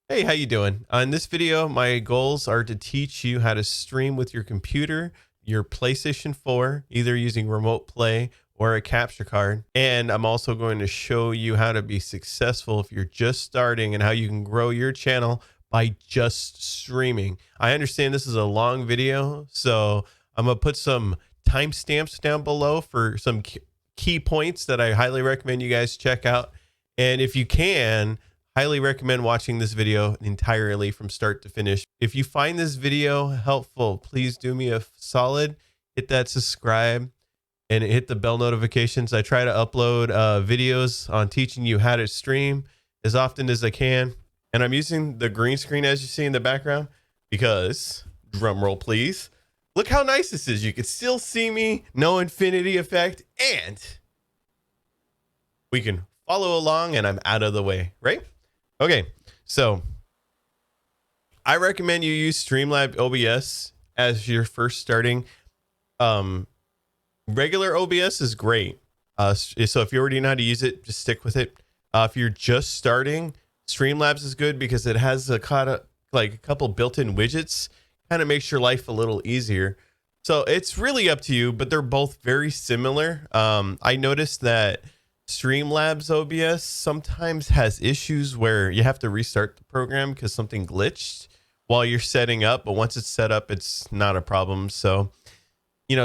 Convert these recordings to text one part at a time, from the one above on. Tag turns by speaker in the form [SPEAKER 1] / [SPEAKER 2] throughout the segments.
[SPEAKER 1] Hey, how you doing? In this video, my goals are to teach you how to stream with your computer, your PlayStation 4, either using remote play or a capture card. And I'm also going to show you how to be successful if you're just starting and how you can grow your channel by just streaming. I understand this is a long video, so I'm going to put some timestamps down below for some key points that I highly recommend you guys check out. And if you can, highly recommend watching this video entirely from start to finish. If you find this video helpful, please do me a solid, hit that subscribe and hit the bell notifications. I try to upload videos on teaching you how to stream as often as I can. And I'm using the green screen as you see in the background because, drum roll please, look how nice this is. You can still see me, no infinity effect, and we can follow along and I'm out of the way, right? Okay, so I recommend you use Streamlabs OBS as you're first starting. Regular OBS is great. So if you already know how to use it, just stick with it. If you're just starting, Streamlabs is good because it has a couple built-in widgets, kind of makes your life a little easier. So it's really up to you, but they're both very similar. I noticed that Streamlabs OBS sometimes has issues where you have to restart the program because something glitched while you're setting up, but once it's set up, it's not a problem. So,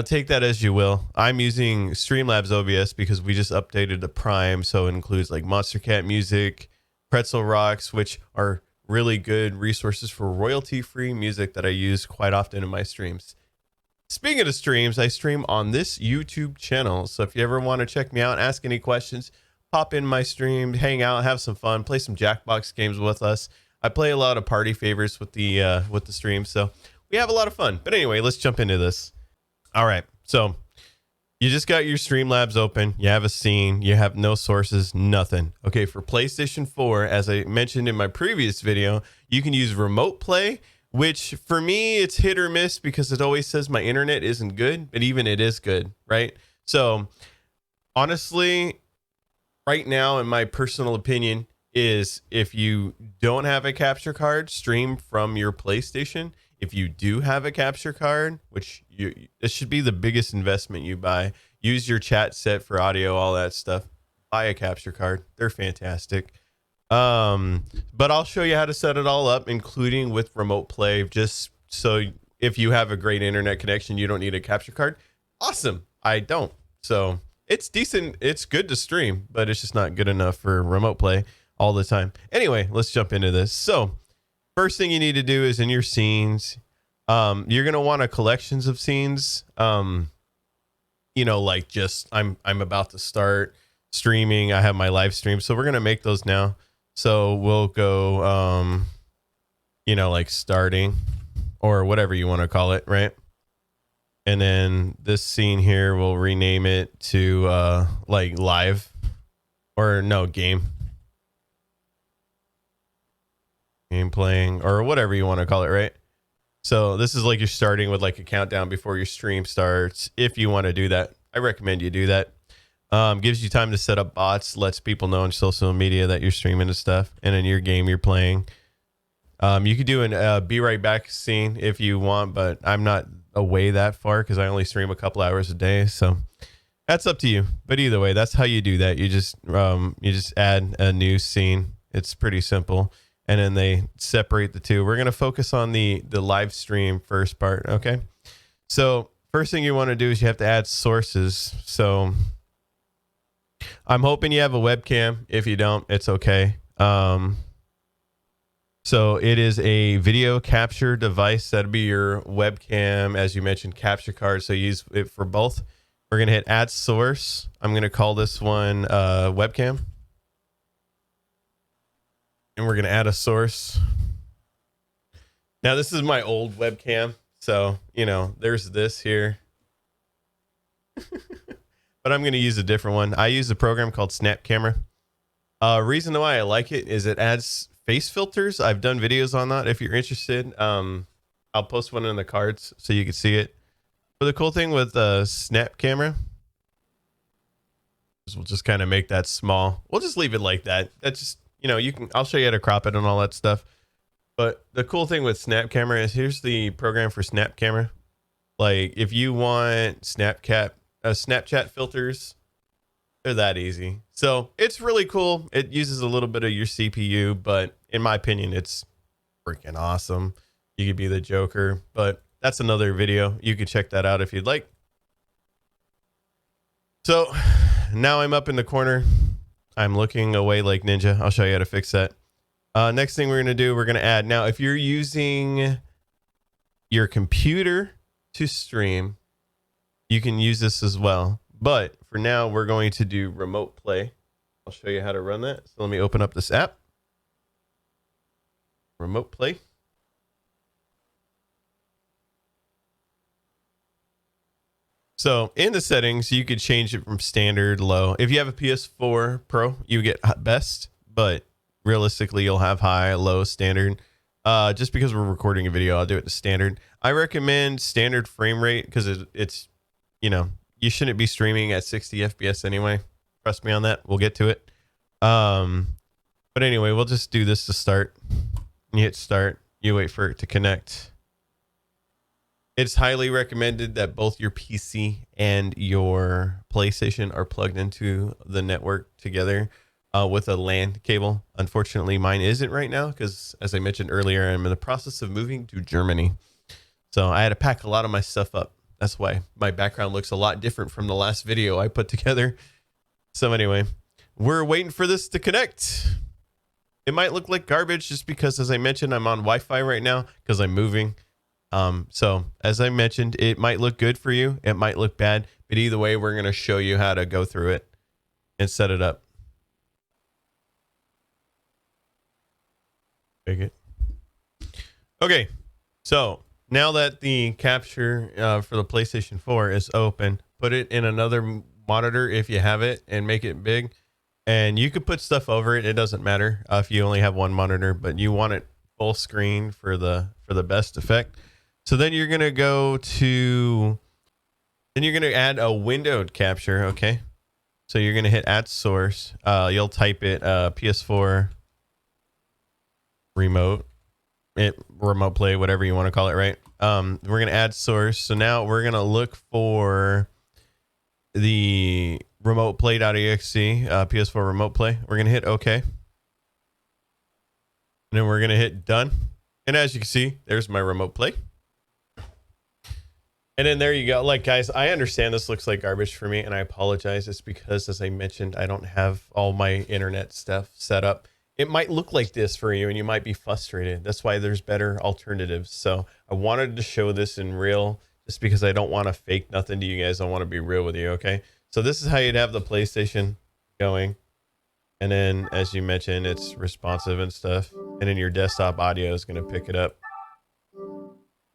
[SPEAKER 1] take that as you will. I'm using Streamlabs OBS because we just updated the Prime, so it includes like Monster Cat music, Pretzel Rocks, which are really good resources for royalty-free music that I use quite often in my streams. Speaking of streams, I stream on this YouTube channel. So if you ever want to check me out, ask any questions, pop in my stream, hang out, have some fun, play some Jackbox games with us. I play a lot of party favorites with the stream, so we have a lot of fun. But anyway, let's jump into this. All right, so you just got your Streamlabs open. You have a scene. You have no sources, nothing. Okay, for PlayStation 4, as I mentioned in my previous video, you can use remote play, which for me, it's hit or miss because it always says my internet isn't good, but even it is good, right? So honestly, right now, in my personal opinion, is if you don't have a capture card, stream from your PlayStation. If you do have a capture card, which it should be the biggest investment you buy, use your chat set for audio, all that stuff. Buy a capture card. They're fantastic. But I'll show you how to set it all up, including with remote play, just so if you have a great internet connection, you don't need a capture card. Awesome. I don't. So it's decent. It's good to stream, but it's just not good enough for remote play all the time. Anyway, let's jump into this. So first thing you need to do is in your scenes, you're going to want a collections of scenes. Like just I'm about to start streaming. I have my live stream. So we're going to make those now. So we'll go, like starting or whatever you want to call it, right? And then this scene here, we'll rename it to like live or no, game playing or whatever you want to call it, right? So this is like you're starting with like a countdown before your stream starts. If you want to do that, I recommend you do that. Gives you time to set up bots, lets people know on social media that you're streaming and stuff, and in your game you're playing. You could do an be right back scene if you want, but I'm not away that far because I only stream a couple hours a day, so that's up to you. But either way, that's how you do that. You just add a new scene. It's pretty simple, and then they separate the two. We're gonna focus on the live stream first part, okay? So first thing you want to do is you have to add sources. So I'm hoping you have a webcam. If you don't, it's okay. So it is a video capture device. That'd be your webcam, as you mentioned, capture card. So use it for both. We're going to hit add source. I'm going to call this one webcam. And we're going to add a source. Now, this is my old webcam. So, there's this here. But I'm going to use a different one. I use a program called Snap Camera. Reason why I like it is it adds face filters. I've done videos on that. If you're interested, I'll post one in the cards so you can see it. But the cool thing with Snap Camera is we'll just kind of make that small. We'll just leave it like that. That's just, I'll show you how to crop it and all that stuff. But the cool thing with Snap Camera is here's the program for Snap Camera. Like if you want Snapchat filters, they're that easy. So it's really cool. It uses a little bit of your CPU, but in my opinion, it's freaking awesome. You could be the Joker, but that's another video. You could check that out if you'd like. So now I'm up in the corner. I'm looking away like ninja. I'll show you how to fix that. Next thing we're going to do, we're going to add. Now, if you're using your computer to stream, you can use this as well. But for now, we're going to do remote play. I'll show you how to run that. So let me open up this app. Remote play. So in the settings, you could change it from standard, low. If you have a PS4 Pro, you get best, but realistically, you'll have high, low, standard. Just because we're recording a video, I'll do it to standard. I recommend standard frame rate because it's, you know, you shouldn't be streaming at 60 FPS anyway. Trust me on that. We'll get to it. But anyway, we'll just do this to start. You hit start. You wait for it to connect. It's highly recommended that both your PC and your PlayStation are plugged into the network together with a LAN cable. Unfortunately, mine isn't right now because, as I mentioned earlier, I'm in the process of moving to Germany. So I had to pack a lot of my stuff up. That's why my background looks a lot different from the last video I put together. So anyway, we're waiting for this to connect. It might look like garbage just because, as I mentioned, I'm on Wi-Fi right now because I'm moving. So as I mentioned, it might look good for you. It might look bad, but either way, we're going to show you how to go through it and set it up. Okay. So now that the capture, for the PlayStation 4 is open, put it in another monitor if you have it and make it big, and you could put stuff over it. It doesn't matter if you only have one monitor, but you want it full screen for the best effect. So then you're going to go to, then you're going to add a windowed capture. Okay. So you're going to hit add source. You'll type it, PS4 remote play, whatever you want to call it. Right. We're going to add source. So now we're going to look for the remote play.exe, PS4 remote play. We're going to hit okay. And then we're going to hit done. And as you can see, there's my remote play. And then there you go. Like, guys, I understand this looks like garbage for me, and I apologize. It's because, as I mentioned, I don't have all my internet stuff set up. It might look like this for you, and you might be frustrated. That's why there's better alternatives. So I wanted to show this in real, just because I don't want to fake nothing to you guys. I want to be real with you, okay? So this is how you'd have the PlayStation going. And then, as you mentioned, it's responsive and stuff. And then your desktop audio is going to pick it up.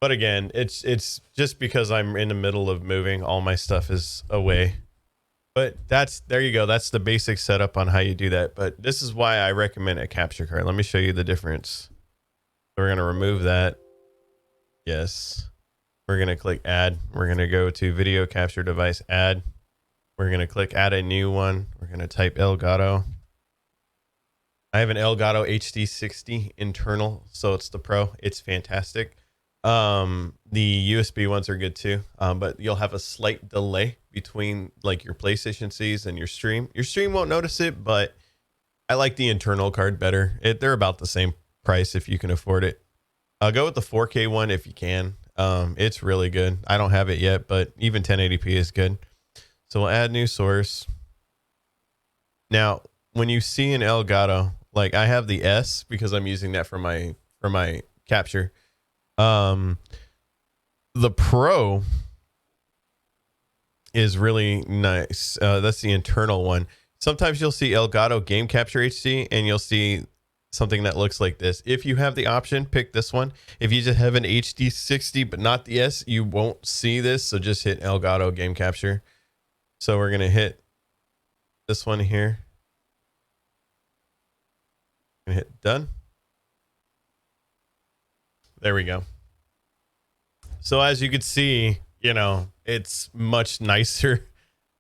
[SPEAKER 1] But again, it's just because I'm in the middle of moving, all my stuff is away. But there you go. That's the basic setup on how you do that. But this is why I recommend a capture card. Let me show you the difference. So we're going to remove that. Yes. We're going to click add. We're going to go to video capture device, add. We're going to click add a new one. We're going to type Elgato. I have an Elgato HD60 internal, so it's the Pro. It's fantastic. The USB ones are good too, but you'll have a slight delay between like your PlayStation sees and your stream. Your stream won't notice it, but I like the internal card better. They're about the same price if you can afford it. Go with the 4K one if you can. It's really good. I don't have it yet, but even 1080p is good. So we'll add new source. Now, when you see an Elgato, like I have the S because I'm using that for my capture. The Pro is really nice. That's the internal one. Sometimes you'll see Elgato Game Capture HD and you'll see something that looks like this. If you have the option, pick this one. If you just have an HD60 but not the S, you won't see this. So just hit Elgato Game Capture. So we're going to hit this one here. And hit done. There we go. So as you can see, you know, it's much nicer.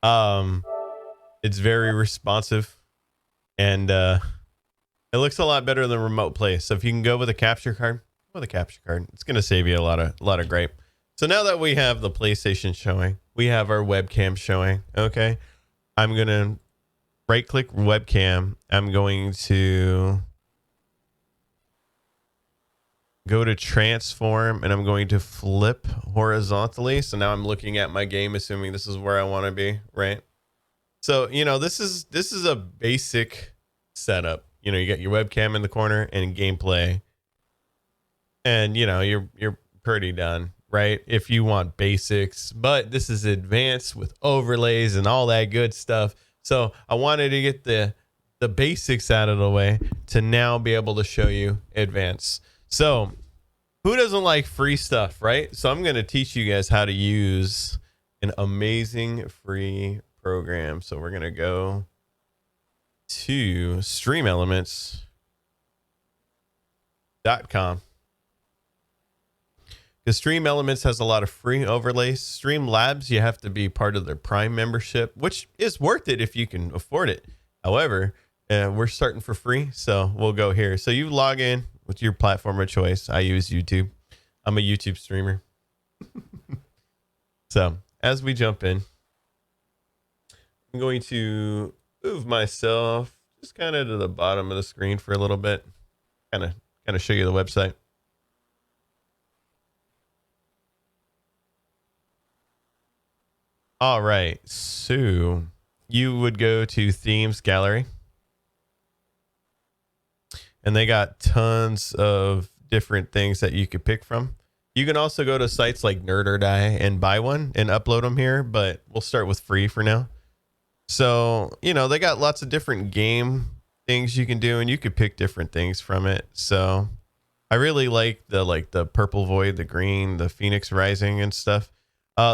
[SPEAKER 1] It's very responsive. And It looks a lot better than remote play. So if you can go with a capture card, with a capture card, it's going to save you a lot of gripe. So now that we have the PlayStation showing, we have our webcam showing. Okay. I'm going to right click webcam. I'm going to go to transform and I'm going to flip horizontally. So now I'm looking at my game, assuming this is where I want to be, right? So, you know, this is a basic setup. You know, you got your webcam in the corner and gameplay. And, you know, you're pretty done, right? If you want basics, but this is advanced with overlays and all that good stuff. So I wanted to get the basics out of the way to now be able to show you advanced. So who doesn't like free stuff, right? So I'm going to teach you guys how to use an amazing free program. So we're going to go to streamelements.com. Because Stream Elements has a lot of free overlays. Streamlabs, you have to be part of their Prime membership, which is worth it if you can afford it. However, we're starting for free, so we'll go here. So you log in with your platform of choice. I use YouTube. I'm a YouTube streamer. So as we jump in, I'm going to move myself just kind of to the bottom of the screen for a little bit. Kind of show you the website. All right, so you would go to Themes Gallery, and they got tons of different things that you could pick from. You can also go to sites like Nerd or Die and buy one and upload them here, but we'll start with free for now. So, you know, they got lots of different game things you can do, and you could pick different things from it. So I really like the Purple Void, the green, the Phoenix Rising and stuff.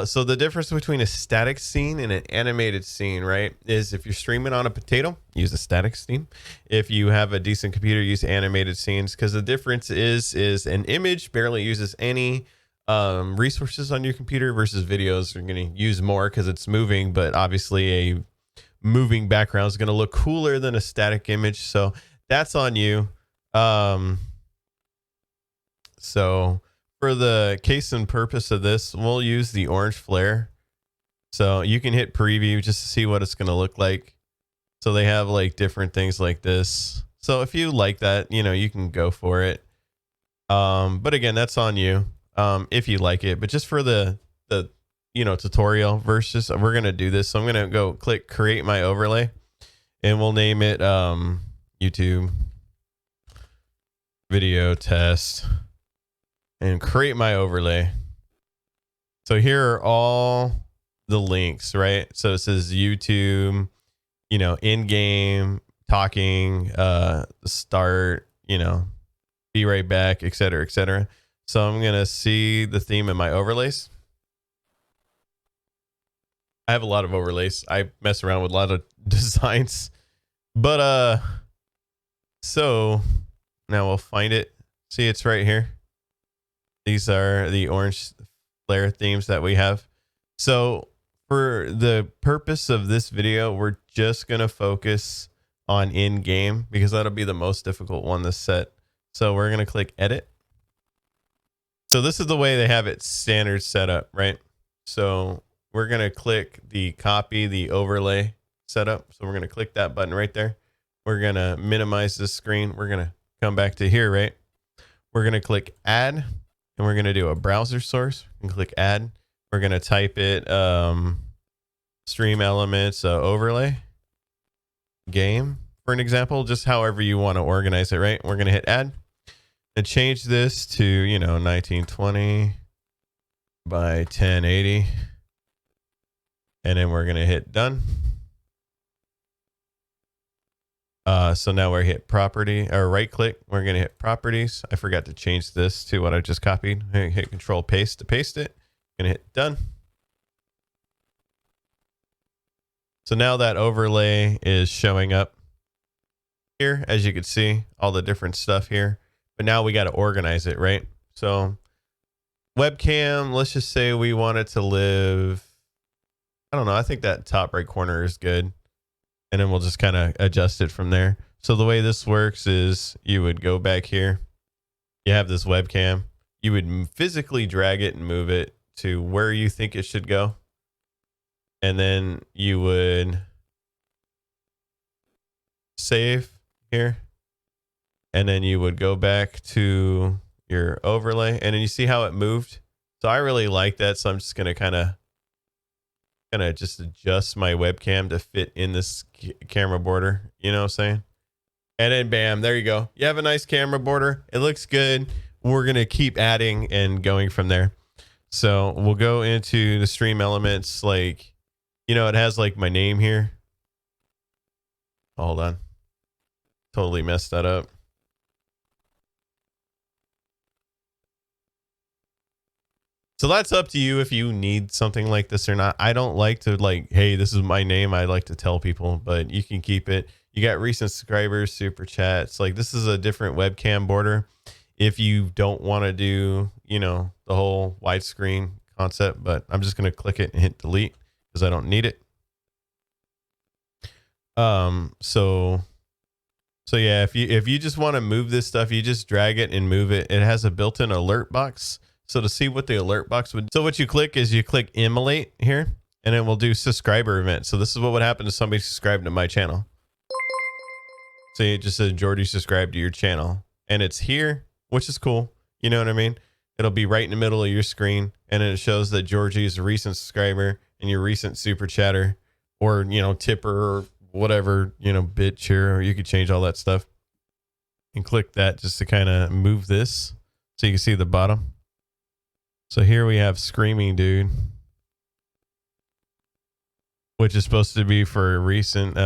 [SPEAKER 1] So the difference between a static scene and an animated scene, right, is if you're streaming on a potato, use a static scene. If you have a decent computer, use animated scenes, because the difference is an image barely uses any resources on your computer versus videos are going to use more because it's moving, but obviously a moving background is going to look cooler than a static image. So that's on you. So for the case and purpose of this, we'll use the orange flare. So you can hit preview just to see what it's going to look like. So they have like different things like this. So if you like that, you know, you can go for it. But again, that's on you if you like it. But just for the you know, tutorial versus, we're going to do this. So I'm going to go click create my overlay, and we'll name it YouTube video test. And create my overlay. So here are all the links, right? So it says YouTube, you know, in-game, talking, start, you know, be right back, et cetera, et cetera. So I'm going to see the theme in my overlays. I have a lot of overlays. I mess around with a lot of designs. But, so now we'll find it. See, it's right here. These are the orange flare themes that we have. So for the purpose of this video, we're just going to focus on in-game because that'll be the most difficult one to set. So we're going to click edit. So this is the way they have it standard set up, right? So we're going to click the copy the overlay setup. So we're going to click that button right there. We're going to minimize this screen. We're going to come back to here, right? We're going to click add. And we're going to do a browser source and click add. We're going to type it Stream Elements overlay game, for an example, just however you want to organize it, right? We're going to hit add and change this to, you know, 1920 by 1080. And then we're going to hit done. So now we're hit property or right click. We're going to hit properties. I forgot to change this to what I just copied. Hit control paste to paste it. Going to hit done. So now that overlay is showing up here, as you can see, all the different stuff here. But now we got to organize it, right? So webcam, let's just say we want it to live. I don't know. I think that top right corner is good. And then we'll just kind of adjust it from there. So the way this works is you would go back here. You have this webcam. You would physically drag it and move it to where you think it should go. And then you would save here. And then you would go back to your overlay. And then you see how it moved. So I really like that. So I'm just going to kind of just adjust my webcam to fit in this camera border. You know what I'm saying? And then bam, there you go. You have a nice camera border. It looks good. We're going to keep adding and going from there. So we'll go into the stream elements. Like, you know, it has like my name here. Hold on. Totally messed that up. So that's up to you if you need something like this or not. I don't like to like, hey, this is my name. I like to tell people, but you can keep it. You got recent subscribers, super chats. Like this is a different webcam border. If you don't want to do, you know, the whole widescreen concept, but I'm just going to click it and hit delete because I don't need it. So yeah, if you just want to move this stuff, you just drag it and move it. It has a built-in alert box. So to see what the alert box would, so what you click is you click emulate here and it will do subscriber event. So this is what would happen if somebody subscribed to my channel. So it just says Georgie subscribed to your channel and it's here, which is cool. You know what I mean? It'll be right in the middle of your screen and then it shows that Georgie is a recent subscriber and your recent super chatter or, you know, tipper or whatever, you know, bit share, or you could change all that stuff and click that just to kind of move this so you can see the bottom. So here we have Screaming Dude, which is supposed to be for a recent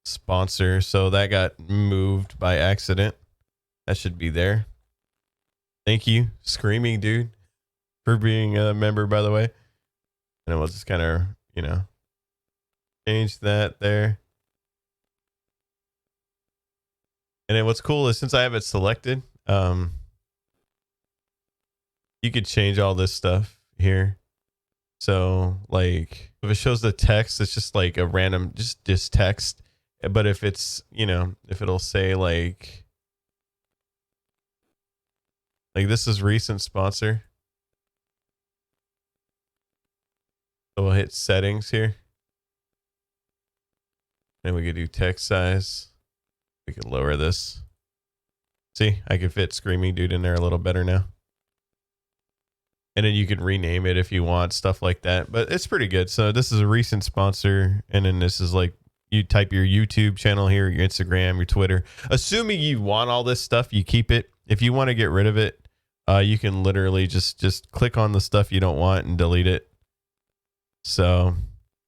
[SPEAKER 1] sponsor. So that got moved by accident. That should be there. Thank you, Screaming Dude, for being a member, by the way. And then we'll just kind of, you know, change that there. And then what's cool is since I have it selected, you could change all this stuff here. So like if it shows the text, it's just like a random, just text. But if it's, you know, if it'll say like this is recent sponsor. So we'll hit settings here. And we could do text size. We could lower this. See, I can fit Screaming Dude in there a little better now. And then you can rename it if you want, stuff like that. But it's pretty good. So this is a recent sponsor. And then this is like, you type your YouTube channel here, your Instagram, your Twitter. Assuming you want all this stuff, you keep it. If you want to get rid of it, you can literally just click on the stuff you don't want and delete it. So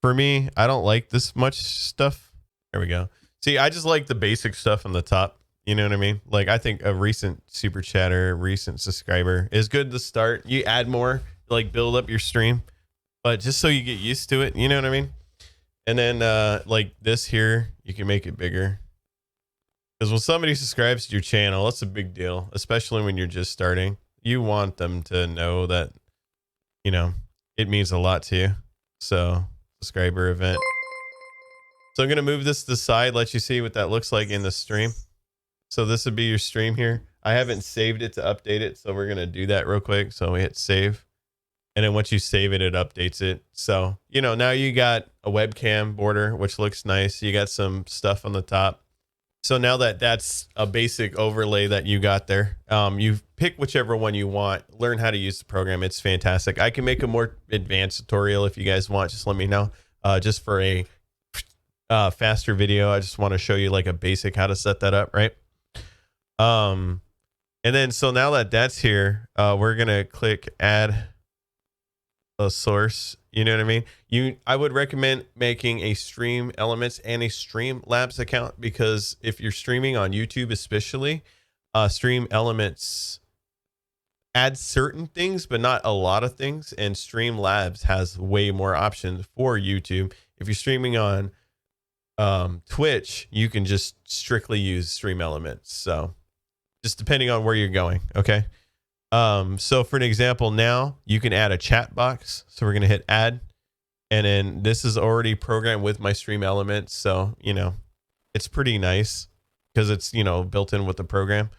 [SPEAKER 1] for me, I don't like this much stuff. There we go. See, I just like the basic stuff on the top. You know what I mean? Like, I think a recent super chatter, recent subscriber is good to start. You add more, like build up your stream, but just so you get used to it. You know what I mean? And then like this here, you can make it bigger. Because when somebody subscribes to your channel, that's a big deal, especially when you're just starting. You want them to know that, you know, it means a lot to you. So, subscriber event. So I'm going to move this to the side, let you see what that looks like in the stream. So this would be your stream here. I haven't saved it to update it, so we're going to do that real quick. So we hit save. And then once you save it, it updates it. So, you know, now you got a webcam border, which looks nice. You got some stuff on the top. So now that that's a basic overlay that you got there, you pick whichever one you want, learn how to use the program. It's fantastic. I can make a more advanced tutorial if you guys want. Just let me know. Just for a faster video, I just want to show you like a basic how to set that up, right? And then so now that that's here, we're gonna click add a source. You know what I mean? I would recommend making a Stream Elements and a Streamlabs account, because if you're streaming on YouTube especially, Stream Elements adds certain things but not a lot of things, and Streamlabs has way more options for YouTube. If you're streaming on Twitch, you can just strictly use Stream Elements. So just depending on where you're going. Okay. So for an example, now you can add a chat box. So we're going to hit add, and then this is already programmed with my Stream Elements. So, you know, It's pretty nice because it's, you know, built in with the program.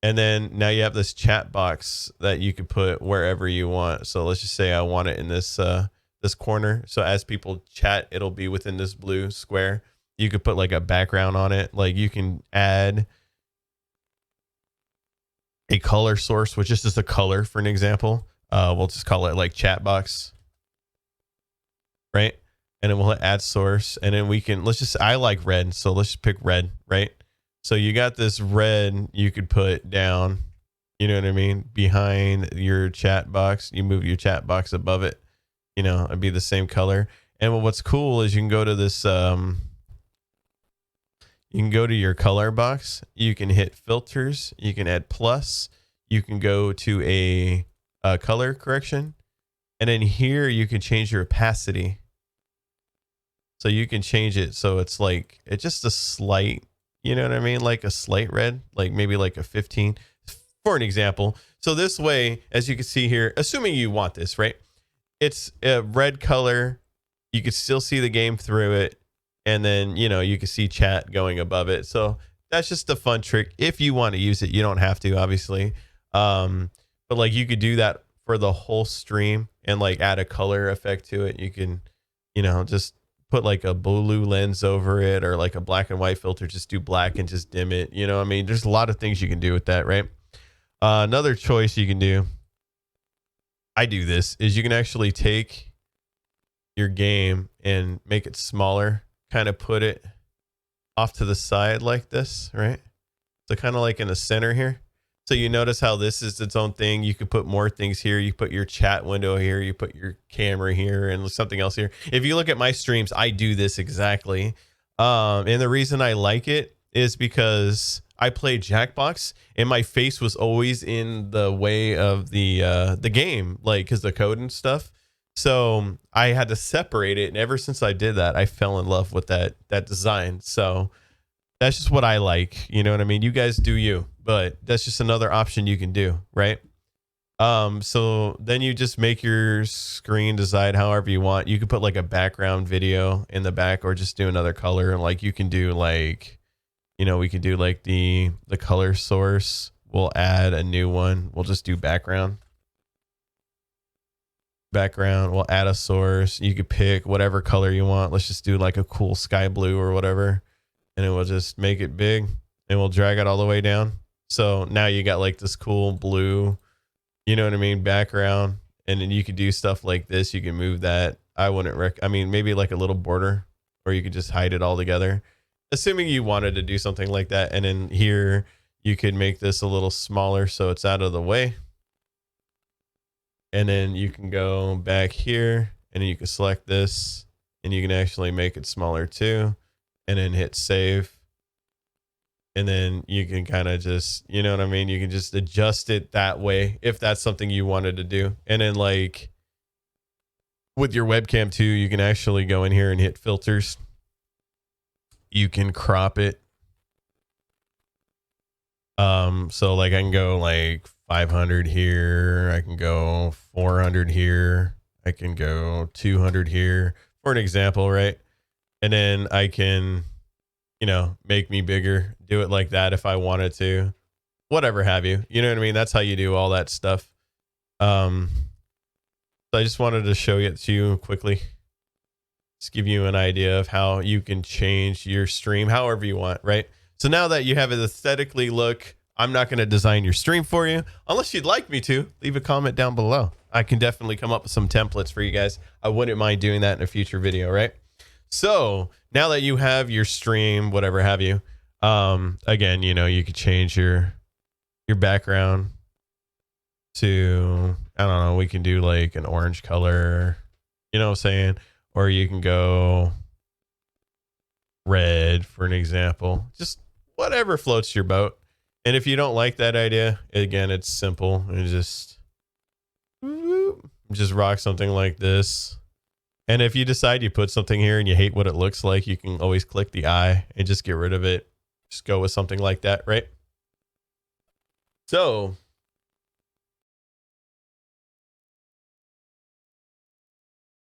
[SPEAKER 1] And then now you have this chat box that you could put wherever you want. So let's just say I want it in this this corner. So as people chat, it'll be within this blue square. You could put like a background on it. Like you can add a color source, which is just a color for an example. We'll just call it like chat box, right? And then we'll add source, and then we can, let's just, I like red, so let's just pick red, right? So you got this red you could put down, you know what I mean, behind your chat box. You move your chat box above it, you know, it'd be the same color. And what's cool is you can go to this you can go to your color box, you can hit filters, you can add plus, you can go to a color correction, and then here you can change your opacity. So you can change it so it's like, it's just a slight, you know what I mean, like a slight red, like maybe like a 15 for an example. So this way, as you can see here, assuming you want this, right, it's a red color, you can still see the game through it, and then, you know, you can see chat going above it. So that's just a fun trick if you want to use it. You don't have to, obviously, but like you could do that for the whole stream and like add a color effect to it. You can, you know, just put like a blue lens over it, or like a black and white filter, just do black and just dim it. You know, I mean, there's a lot of things you can do with that, right? Another choice you can do, I do this, is you can actually take your game and make it smaller, kind of put it off to the side like this, right? So kind of like in the center here. So you notice how this is its own thing. You could put more things here. You put your chat window here. You put your camera here and something else here. If you look at my streams, I do this exactly. And the reason I like it is because I play Jackbox and my face was always in the way of the game, like because the code and stuff. So I had to separate it. And ever since I did that, I fell in love with that design. So that's just what I like. You know what I mean? You guys do you, but that's just another option you can do, right? So then you just make your screen decide however you want. You could put like a background video in the back, or just do another color. And like you can do like, you know, we can do like the color source. We'll add a new one. We'll just do background. We'll add a source. You could pick whatever color you want. Let's just do like a cool sky blue or whatever. And it will just make it big, and we'll drag it all the way down. So now you got like this cool blue, you know what I mean, background. And then you could do stuff like this. You can move that. I mean, maybe like a little border, or you could just hide it all together, assuming you wanted to do something like that. And then here you could make this a little smaller so it's out of the way. And then you can go back here, and then you can select this, and you can actually make it smaller too. And then hit save. And then you can kind of just, you know what I mean? You can just adjust it that way if that's something you wanted to do. And then like with your webcam too, you can actually go in here and hit filters. You can crop it. So like I can go like 500 here. I can go 400 here. I can go 200 here for an example, right? And then I can, you know, make me bigger, do it like that if I wanted to, whatever have you. You know what I mean? That's how you do all that stuff. So I just wanted to show it to you quickly. Just give you an idea of how you can change your stream however you want, right? So now that you have it aesthetically look, I'm not going to design your stream for you unless you'd like me to. Leave a comment down below. I can definitely come up with some templates for you guys. I wouldn't mind doing that in a future video, right? So now that you have your stream, whatever have you, again, you know, you could change your background to, I don't know, we can do like an orange color, you know what I'm saying? Or you can go red for an example, just whatever floats your boat. And if you don't like that idea, again, it's simple. You just rock something like this. And if you decide you put something here and you hate what it looks like, you can always click the eye and just get rid of it. Just go with something like that, right? So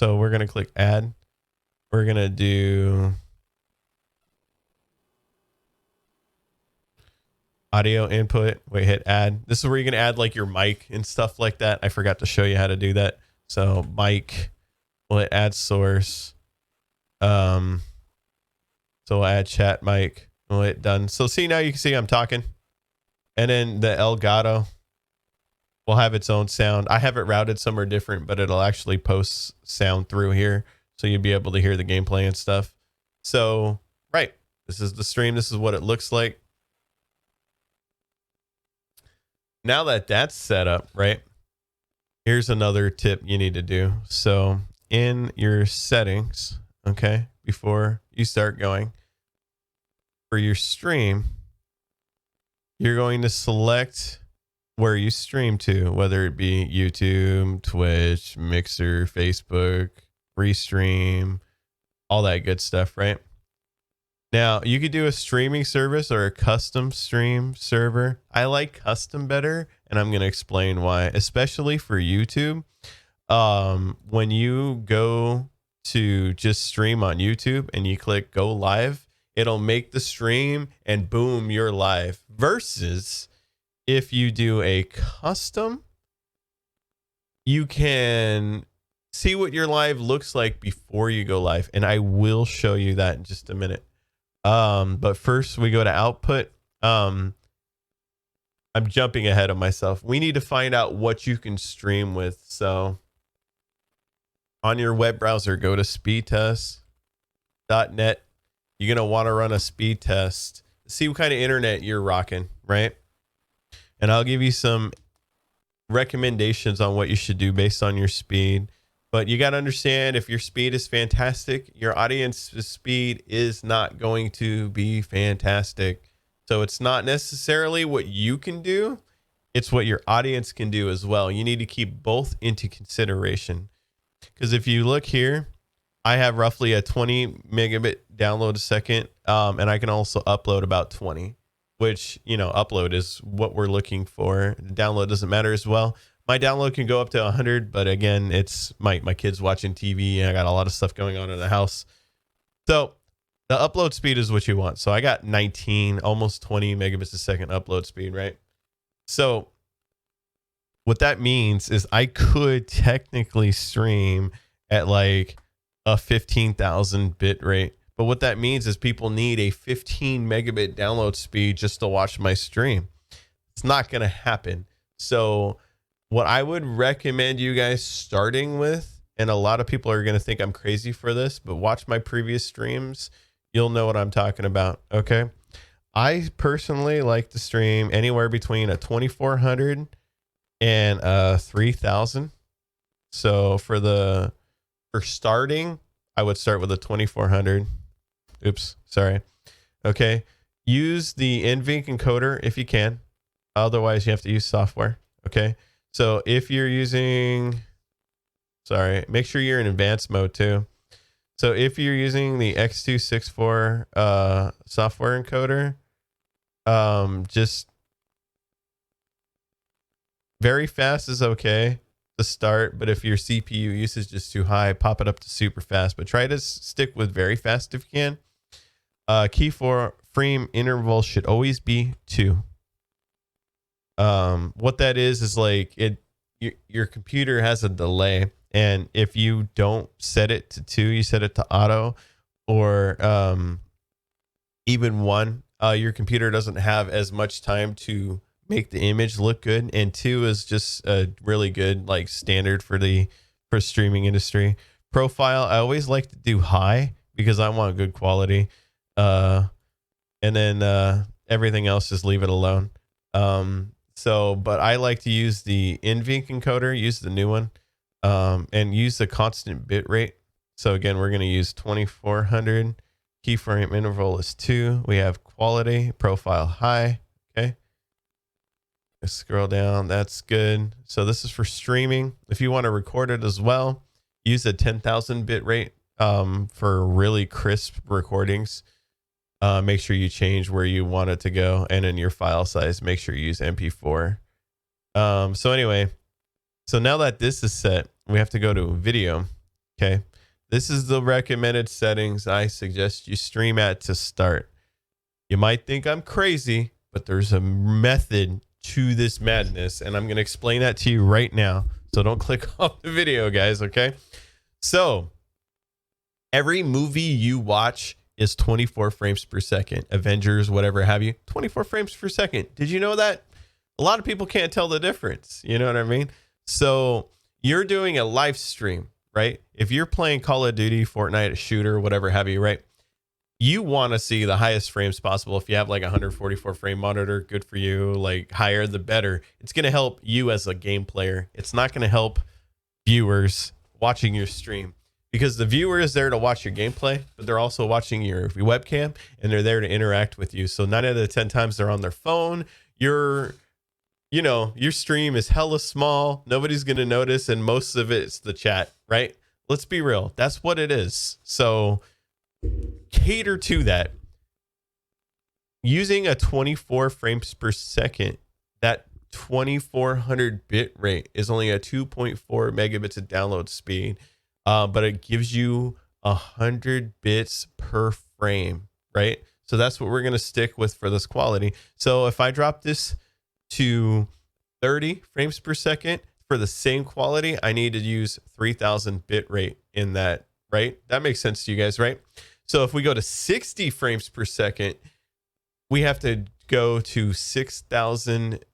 [SPEAKER 1] we're going to click add. We're going to do audio input. Wait, hit add. This is where you're going to add like your mic and stuff like that. I forgot to show you how to do that. So mic, we'll hit add source. So we'll add chat mic. We'll hit done. So see, now you can see I'm talking. And then the Elgato will have its own sound. I have it routed somewhere different, but it'll actually post sound through here. So you'll be able to hear the gameplay and stuff. So, right. This is the stream. This is what it looks like. Now that that's set up, right? Here's another tip you need to do. So in your settings, okay, before you start going for your stream, you're going to select where you stream to, whether it be YouTube, Twitch, Mixer, Facebook, Restream, all that good stuff, right? Now, you could do a streaming service or a custom stream server. I like custom better, and I'm going to explain why, especially for YouTube. When you go to just stream on YouTube and you click go live, it'll make the stream and boom, you're live. Versus if you do a custom, you can see what your live looks like before you go live. And I will show you that in just a minute. But first we go to output. I'm jumping ahead of myself. We need to find out what you can stream with. So on your web browser, go to speedtest.net. You're going to want to run a speed test. See what kind of internet you're rocking, right? And I'll give you some recommendations on what you should do based on your speed. But you got to understand, if your speed is fantastic, your audience's speed is not going to be fantastic. So it's not necessarily what you can do. It's what your audience can do as well. You need to keep both into consideration. Because if you look here, I have roughly a 20 megabit download a second. And I can also upload about 20, which, you know, upload is what we're looking for. Download doesn't matter as well. My download can go up to 100, but again, it's my kids watching TV, and I got a lot of stuff going on in the house. So the upload speed is what you want. So I got 19, almost 20 megabits a second upload speed, right? So what that means is I could technically stream at like a 15,000 bit rate. But what that means is people need a 15 megabit download speed just to watch my stream. It's not going to happen. So what I would recommend you guys starting with, and a lot of people are going to think I'm crazy for this, but watch my previous streams. You'll know what I'm talking about. Okay. I personally like to stream anywhere between a 2400 and a 3000. So for starting, I would start with a 2400. Oops. Sorry. Okay. Use the NVENC encoder if you can. Otherwise you have to use software. Okay. So if you're using, make sure you're in advanced mode too. So if you're using the X264 software encoder, just very fast is okay to start. But if your CPU usage is too high, pop it up to super fast. But try to stick with very fast if you can. Key for frame interval should always be 2. What that is like your computer has a delay, and if you don't set it to 2, you set it to auto, or even 1, your computer doesn't have as much time to make the image look good, and 2 is just a really good like standard for streaming industry. Profile, I always like to do high because I want good quality, and then everything else just leave it alone. But I like to use the NVENC encoder, use the new one, and use the constant bit rate. So again, we're going to use 2400. Keyframe interval is 2. We have quality, profile high. Okay. Let's scroll down. That's good. So this is for streaming. If you want to record it as well, use a 10,000 bit rate for really crisp recordings. Make sure you change where you want it to go, and in your file size, make sure you use MP4. So anyway, so now that this is set, we have to go to video. Okay. This is the recommended settings I suggest you stream at to start. You might think I'm crazy, but there's a method to this madness, and I'm going to explain that to you right now. So don't click off the video, guys, okay? So every movie you watch is 24 frames per second. Avengers, whatever have you, 24 frames per second. Did you know that? A lot of people can't tell the difference. You know what I mean? So you're doing a live stream, right? If you're playing Call of Duty, Fortnite, a shooter, whatever have you, right? You want to see the highest frames possible. If you have like a 144 frame monitor, good for you. Like higher the better. It's going to help you as a game player. It's not going to help viewers watching your stream, because the viewer is there to watch your gameplay, but they're also watching your webcam and they're there to interact with you. So 9 out of 10 times they're on their phone. Your stream is hella small. Nobody's going to notice. And most of it's the chat, right? Let's be real. That's what it is. So cater to that. Using a 24 frames per second, that 2400 bit rate is only a 2.4 megabits of download speed, but it gives you 100 bits per frame, right? So that's what we're going to stick with for this quality. So if I drop this to 30 frames per second for the same quality, I need to use 3000 bit rate in that, right? That makes sense to you guys, right? So if we go to 60 frames per second, we have to go to 6000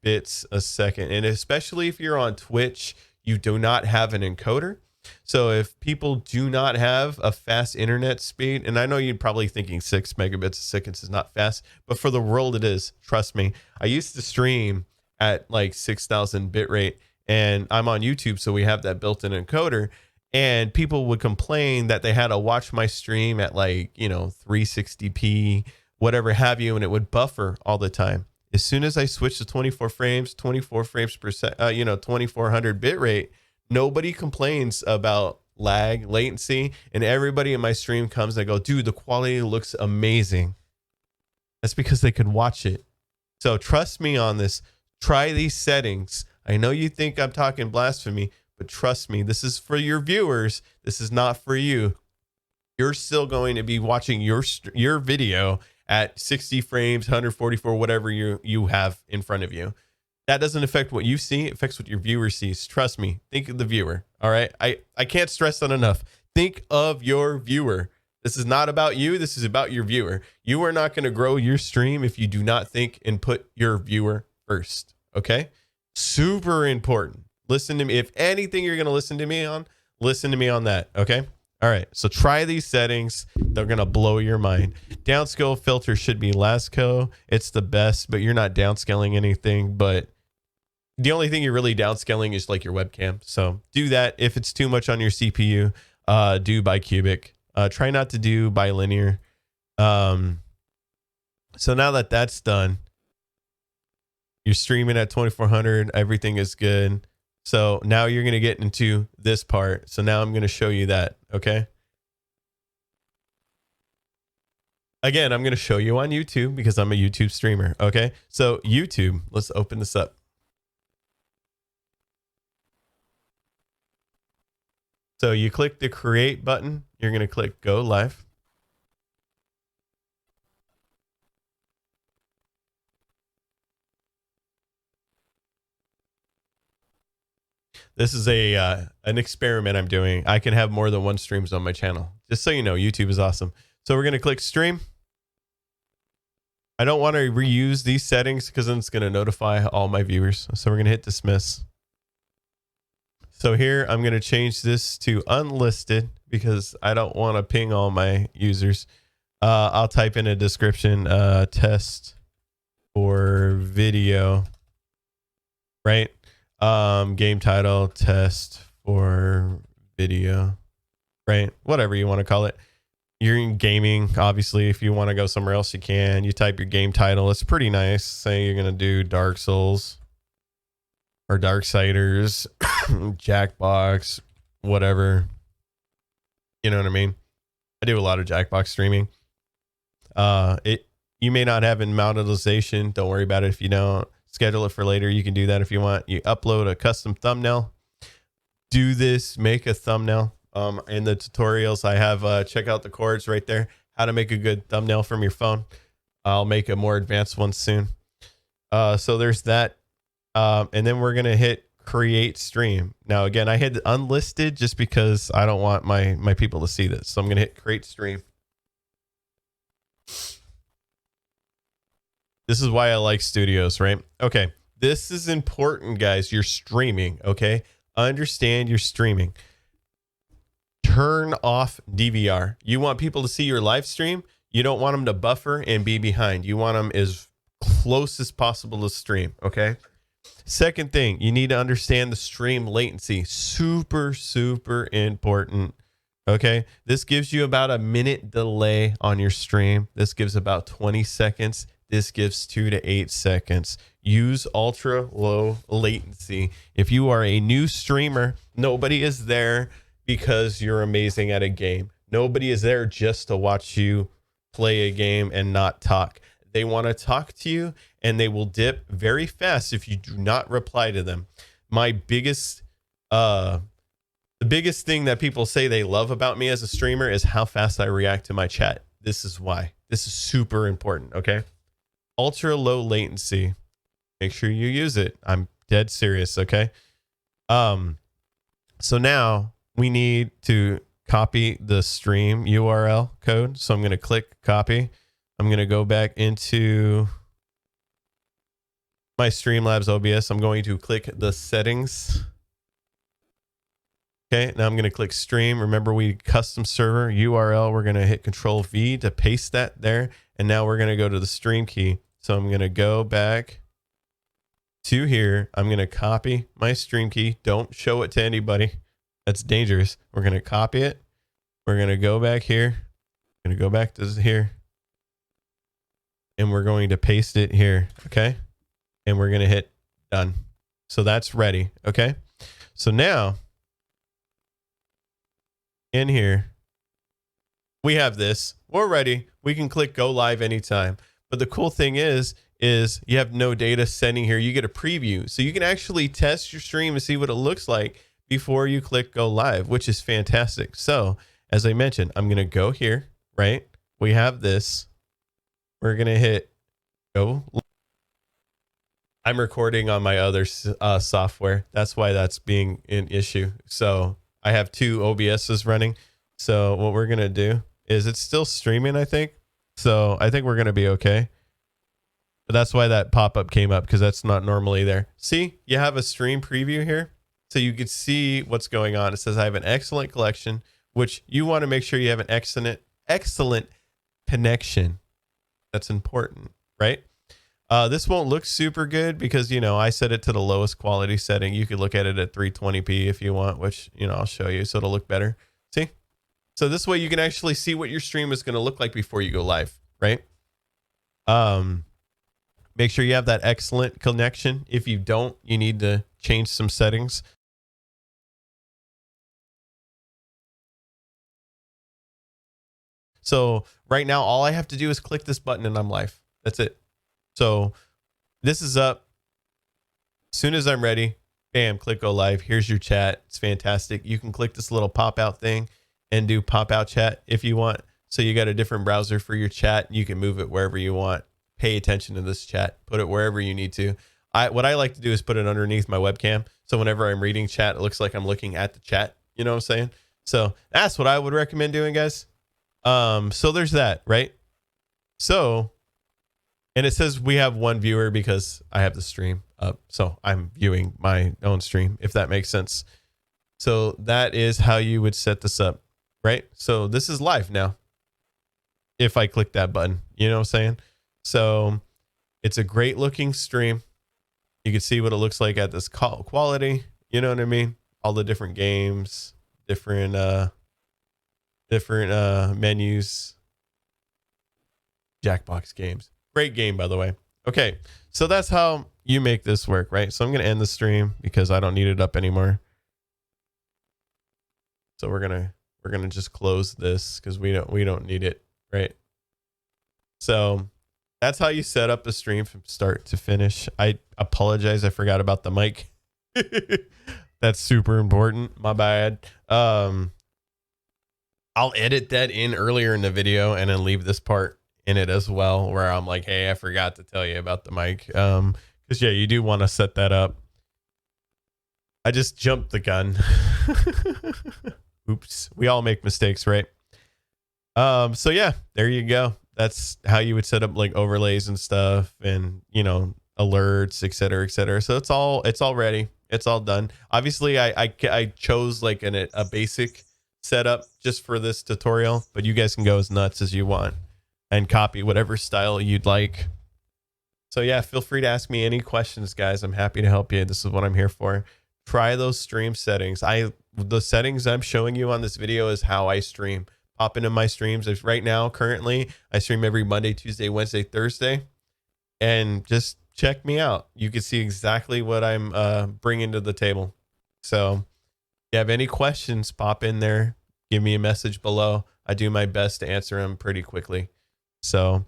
[SPEAKER 1] bits a second. And especially if you're on Twitch, you do not have an encoder. So if people do not have a fast internet speed, and I know you're probably thinking 6 megabits a second is not fast, but for the world it is. Trust me. I used to stream at like 6000 bit rate, and I'm on YouTube, so we have that built-in encoder. And people would complain that they had to watch my stream at like, 360p, whatever have you, and it would buffer all the time. As soon as I switched to 24 frames per second, 2400 bit rate, nobody complains about lag, latency, and everybody in my stream comes and go, dude, the quality looks amazing. That's because they could watch it. So trust me on this. Try these settings. I know you think I'm talking blasphemy, but trust me, this is for your viewers. This is not for you. You're still going to be watching your video at 60 frames, 144, whatever you have in front of you. That doesn't affect what you see. It affects what your viewer sees. Trust me. Think of the viewer. All right. I can't stress that enough. Think of your viewer. This is not about you. This is about your viewer. You are not going to grow your stream if you do not think and put your viewer first. Okay. Super important. Listen to me. If anything you're going to listen to me on that. Okay. All right. So try these settings. They're going to blow your mind. Downscale filter should be Lasco. It's the best, but you're not downscaling anything. But the only thing you're really downscaling is like your webcam. So do that. If it's too much on your CPU, do bicubic. Try not to do bilinear. So now that that's done, you're streaming at 2400. Everything is good. So now you're going to get into this part. So now I'm going to show you that. Okay. Again, I'm going to show you on YouTube because I'm a YouTube streamer. Okay. So YouTube, let's open this up. So you click the create button. You're going to click go live. This is an experiment I'm doing. I can have more than one streams on my channel. Just so you know, YouTube is awesome. So we're going to click stream. I don't want to reuse these settings because then it's going to notify all my viewers. So we're going to hit dismiss. So here I'm going to change this to unlisted because I don't want to ping all my users. I'll type in a description, test for video, right? Game title, test for video, right? Whatever you want to call it. You're in gaming. Obviously, if you want to go somewhere else, you can. You type your game title. It's pretty nice. Say you're going to do Dark Souls or Darksiders, Jackbox, whatever. You know what I mean? I do a lot of Jackbox streaming. You may not have in monetization. Don't worry about it if you don't. Schedule it for later. You can do that if you want. You upload a custom thumbnail. Do this. Make a thumbnail. In the tutorials, I have check out the chords right there. How to make a good thumbnail from your phone. I'll make a more advanced one soon. So there's that. And then we're going to hit create stream. Now, again, I hit unlisted just because I don't want my people to see this. So I'm going to hit create stream. This is why I like studios, right? Okay. This is important, guys. You're streaming. Okay. Understand you're streaming. Turn off DVR. You want people to see your live stream. You don't want them to buffer and be behind. You want them as close as possible to stream. Okay. Second thing, you need to understand the stream latency. Super, super important. Okay. This gives you about a minute delay on your stream. This gives about 20 seconds. This gives 2 to 8 seconds. Use ultra low latency. If you are a new streamer, nobody is there because you're amazing at a game. Nobody is there just to watch you play a game and not talk. They want to talk to you, and they will dip very fast if you do not reply to them. The biggest thing that people say they love about me as a streamer is how fast I react to my chat. This is why. This is super important, okay? Ultra low latency. Make sure you use it. I'm dead serious, okay? So now we need to copy the stream URL code. So I'm going to click copy. I'm going to go back into my Streamlabs OBS. I'm going to click the settings. Okay, now I'm going to click stream. Remember, we custom server URL. We're going to hit Control V to paste that there. And now we're going to go to the stream key. So I'm going to go back to here. I'm going to copy my stream key. Don't show it to anybody. That's dangerous. We're going to copy it. We're going to go back here. We're going to go back to here. And we're going to paste it here. Okay. And we're going to hit done. So that's ready. Okay. So now in here, we have this. We're ready. We can click go live anytime. But the cool thing is you have no data sending here. You get a preview. So you can actually test your stream and see what it looks like before you click go live, which is fantastic. So as I mentioned, I'm going to go here, right? We have this. We're going to hit go. I'm recording on my other software. That's why that's being an issue. So I have 2 OBSs running. So what we're going to do is it's still streaming, I think. So I think we're going to be okay. But that's why that pop-up came up, because that's not normally there. See, you have a stream preview here. So you can see what's going on. It says I have an excellent collection, which you want to make sure you have an excellent connection. That's important, right? This won't look super good because, you know, I set it to the lowest quality setting. You could look at it at 320p if you want, which, you know, I'll show you so it'll look better. See? So this way you can actually see what your stream is going to look like before you go live, right? Make sure you have that excellent connection. If you don't, you need to change some settings. So right now, all I have to do is click this button and I'm live. That's it. So this is up. As soon as I'm ready, bam, click go live. Here's your chat. It's fantastic. You can click this little pop out thing and do pop out chat if you want. So you got a different browser for your chat. You can move it wherever you want. Pay attention to this chat. Put it wherever you need to. What I like to do is put it underneath my webcam. So whenever I'm reading chat, it looks like I'm looking at the chat. You know what I'm saying? So that's what I would recommend doing, guys. So there's that, right? So, and it says we have 1 viewer because I have the stream up. So I'm viewing my own stream, if that makes sense. So that is how you would set this up, right? So this is live now. If I click that button, you know what I'm saying? So it's a great looking stream. You can see what it looks like at this quality. You know what I mean? All the different games, different menus, Jackbox games. Great game, by the way. Okay, so that's how you make this work, right? So I'm going to end the stream because I don't need it up anymore. So we're gonna just close this because we don't need it, right? So that's how you set up a stream from start to finish. I apologize, I forgot about the mic. That's super important. My bad. I'll edit that in earlier in the video and then leave this part in it as well, where I'm like, hey, I forgot to tell you about the mic. Because yeah, you do want to set that up. I just jumped the gun. Oops. We all make mistakes, right? So yeah, there you go. That's how you would set up like overlays and stuff, and you know, alerts, et cetera, et cetera. So it's all ready. It's all done. Obviously, I chose like a basic setup just for this tutorial, but you guys can go as nuts as you want and copy whatever style you'd like. So yeah, feel free to ask me any questions, guys. I'm happy to help you. This is what I'm here for. Try those stream settings. The settings I'm showing you on this video is how I stream. Pop into my streams. Right now, currently, I stream every Monday, Tuesday, Wednesday, Thursday, and just check me out. You can see exactly what I'm bringing to the table. So if you have any questions, pop in there. Give me a message below. I do my best to answer them pretty quickly. So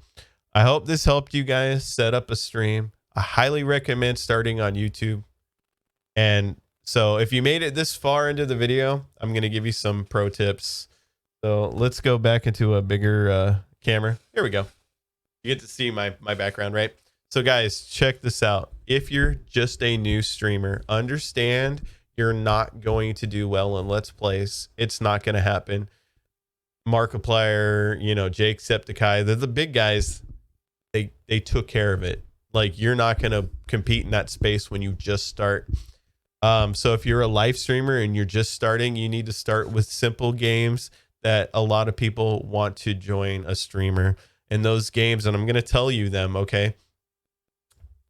[SPEAKER 1] I hope this helped you guys set up a stream. I highly recommend starting on YouTube. And so if you made it this far into the video, I'm going to give you some pro tips. So let's go back into a bigger camera. Here we go. You get to see my background, right? So guys, check this out. If you're just a new streamer, understand you're not going to do well in Let's Plays. It's not going to happen. Markiplier, you know, Jacksepticeye, they're the big guys. They took care of it. Like, you're not going to compete in that space when you just start. So if you're a live streamer and you're just starting, you need to start with simple games that a lot of people want to join a streamer. And those games, and I'm going to tell you them, okay?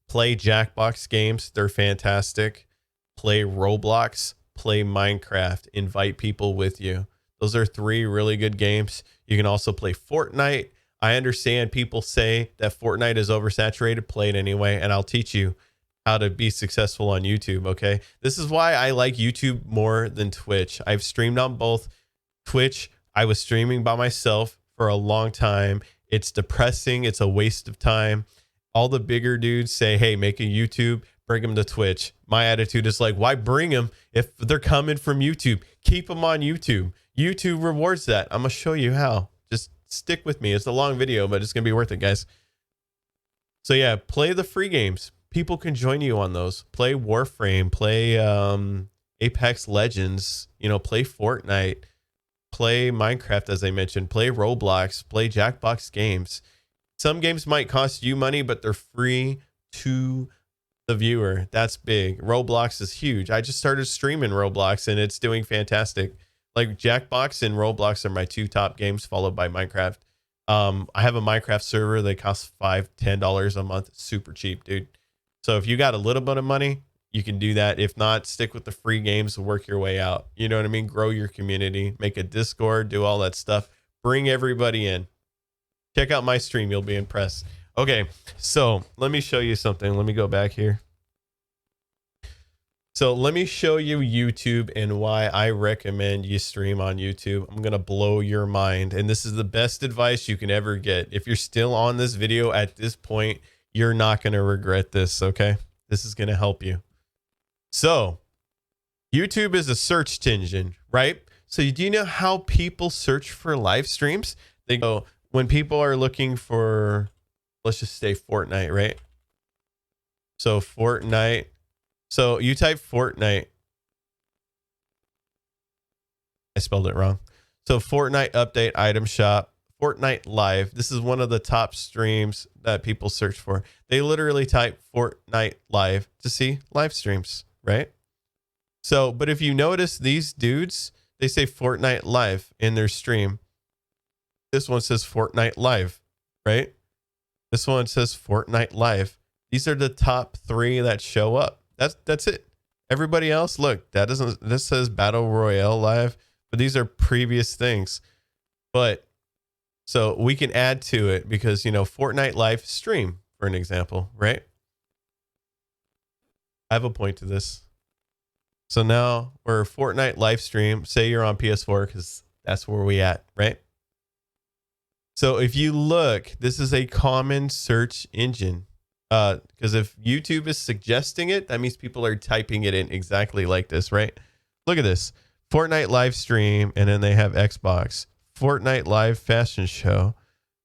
[SPEAKER 1] Play Jackbox games. They're fantastic. Play Roblox. Play Minecraft. Invite people with you. Those are 3 really good games. You can also play Fortnite. I understand people say that Fortnite is oversaturated. Play it anyway, and I'll teach you how to be successful on YouTube, okay? This is why I like YouTube more than Twitch. I've streamed on both. Twitch, I was streaming by myself for a long time. It's depressing. It's a waste of time. All the bigger dudes say, hey, make a YouTube, bring them to Twitch. My attitude is like, why bring them if they're coming from YouTube? Keep them on YouTube. YouTube rewards that. I'm going to show you how. Just stick with me. It's a long video, but it's going to be worth it, guys. So yeah, play the free games. People can join you on those. Play Warframe, play Apex Legends, you know, play Fortnite, play Minecraft, as I mentioned, play Roblox, play Jackbox games. Some games might cost you money, but they're free to the viewer. That's big. Roblox is huge. I just started streaming Roblox and it's doing fantastic. Like Jackbox and Roblox are my 2 top games, followed by Minecraft. I have a Minecraft server that costs $5-10 a month. Super cheap, dude. So if you got a little bit of money, you can do that. If not, stick with the free games and work your way out. You know what I mean? Grow your community, make a Discord, do all that stuff. Bring everybody in. Check out my stream. You'll be impressed. Okay, so let me show you something. Let me go back here. So let me show you YouTube and why I recommend you stream on YouTube. I'm going to blow your mind. And this is the best advice you can ever get. If you're still on this video at this point, you're not going to regret this, okay? This is going to help you. So YouTube is a search engine, right? So do you know how people search for live streams? They go, when people are looking for, let's just say Fortnite, right? So Fortnite. So you type Fortnite. I spelled it wrong. So Fortnite update item shop, Fortnite live. This is one of the top streams that people search for. They literally type Fortnite live to see live streams, right? So, but if you notice these dudes, they say Fortnite live in their stream. This one says Fortnite live, right? This one says Fortnite live. These are the top 3 that show up. That's it. Everybody else, look, this says Battle Royale live, but these are previous things. But so we can add to it because, you know, Fortnite live stream, for an example, right? I have a point to this. So now we're Fortnite live stream. Say you're on PS4 because that's where we at, right? So if you look, this is a common search engine. Because if YouTube is suggesting it, that means people are typing it in exactly like this, right? Look at this. Fortnite live stream, and then they have Xbox. Fortnite live fashion show.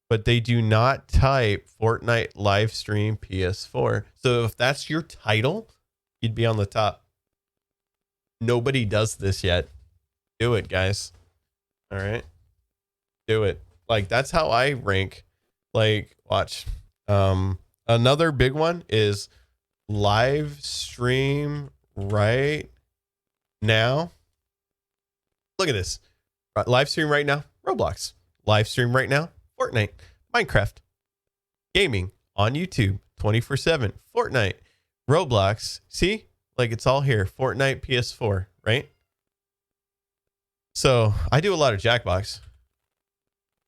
[SPEAKER 1] but they do not type Fortnite live stream PS4. So if that's your title, you'd be on the top. Nobody does this yet. Do it, guys. All right. Do it. Like, that's how I rank. Like, watch. Another big one is live stream right now. Look at this. Live stream right now, Roblox. Live stream right now, Fortnite. Minecraft. Gaming on YouTube 24/7. Fortnite. Roblox. See? Like, it's all here. Fortnite, PS4, right? So I do a lot of Jackbox,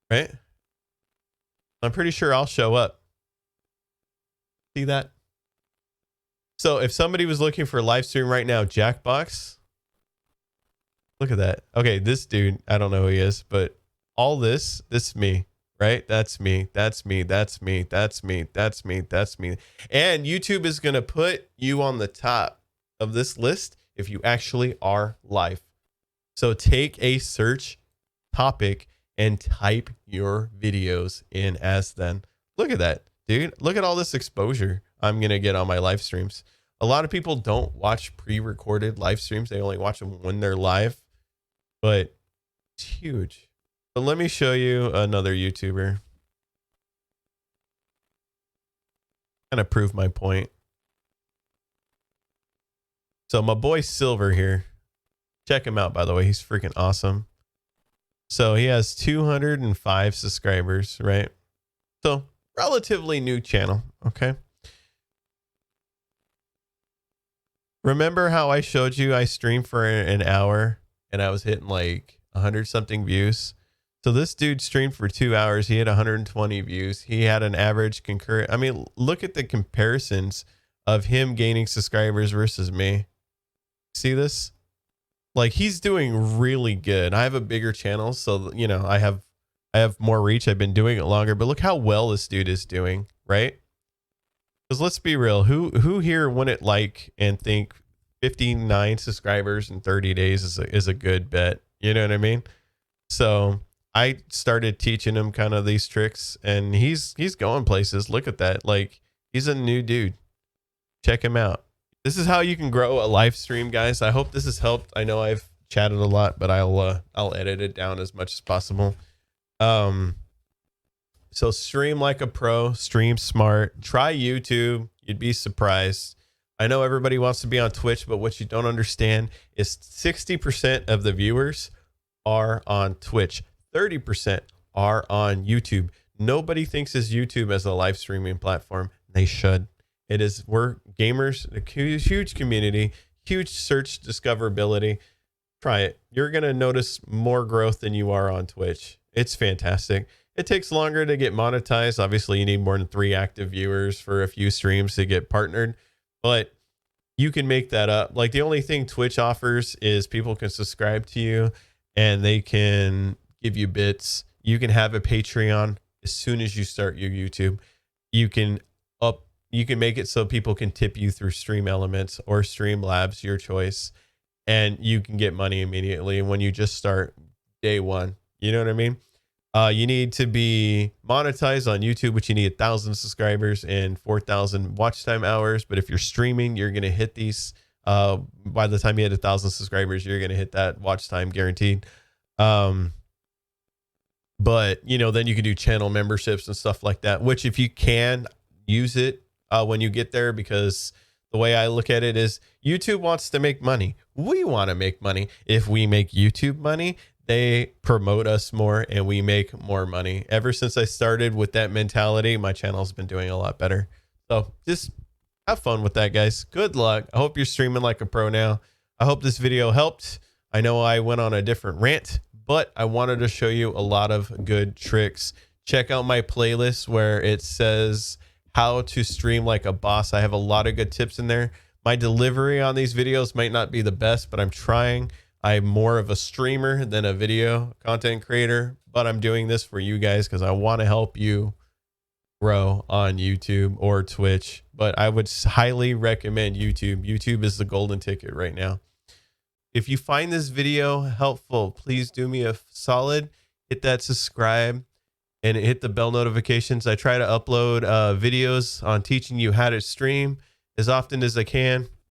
[SPEAKER 1] right? I'm pretty sure I'll show up. See that? So if somebody was looking for live stream right now, Jackbox, look at that. Okay, this dude, I don't know who he is, but all this is me, right? That's me. That's me. That's me. That's me. That's me. That's me. And YouTube is going to put you on the top of this list if you actually are live. So take a search topic and type your videos in as then. Look at that, dude. Look at all this exposure I'm going to get on my live streams. A lot of people don't watch pre-recorded live streams. They only watch them when they're live, but it's huge. But let me show you another YouTuber. Kind of prove my point. So my boy Silver here, check him out, by the way. He's freaking awesome. So he has 205 subscribers, right? So relatively new channel. Okay. Remember how I showed you I streamed for an hour and I was hitting like 100 something views? So this dude streamed for 2 hours. He had 120 views. He had an average concurrent. I mean, look at the comparisons of him gaining subscribers versus me. See this? Like, he's doing really good. I have a bigger channel, so you know I have more reach. I've been doing it longer, but look how well this dude is doing, right? Because let's be real, who here wouldn't like and think 59 subscribers in 30 days is a good bet? You know what I mean? So I started teaching him kind of these tricks, and he's going places. Look at that. Like, he's a new dude. Check him out. This is how you can grow a live stream, guys. I hope this has helped. I know I've chatted a lot, but I'll edit it down as much as possible. So stream like a pro, stream smart, try YouTube. You'd be surprised. I know everybody wants to be on Twitch, but what you don't understand is 60% of the viewers are on Twitch. 30% are on YouTube. Nobody thinks of YouTube as a live streaming platform. They should. We're gamers, a huge community, huge search discoverability. Try it. You're going to notice more growth than you are on Twitch. It's fantastic. It takes longer to get monetized. Obviously, you need more than 3 active viewers for a few streams to get partnered, but you can make that up. Like, the only thing Twitch offers is people can subscribe to you and they can give you bits. You can have a Patreon as soon as you start your YouTube. You can make it so people can tip you through Stream Elements or Streamlabs, your choice, and you can get money immediately when you just start day one. You know what I mean? You need to be monetized on YouTube, which you need 1,000 subscribers and 4,000 watch time hours. But if you're streaming, you're going to hit these. By the time you hit 1,000 subscribers, you're going to hit that watch time guaranteed. But, you know, then you can do channel memberships and stuff like that, which if you can use it when you get there, because the way I look at it is YouTube wants to make money. We want to make money. If we make YouTube money, they promote us more and we make more money. Ever since I started with that mentality, my channel's been doing a lot better. So just have fun with that, guys. Good luck. I hope you're streaming like a pro now. I hope this video helped. I know I went on a different rant, but I wanted to show you a lot of good tricks. Check out my playlist where it says how to stream like a boss. I have a lot of good tips in there. My delivery on these videos might not be the best, but I'm trying. I'm more of a streamer than a video content creator, but I'm doing this for you guys because I want to help you grow on YouTube or Twitch. But I would highly recommend YouTube. YouTube is the golden ticket right now. If you find this video helpful, please do me a solid, hit that subscribe and hit the bell notifications. I try to upload videos on teaching you how to stream as often as I can.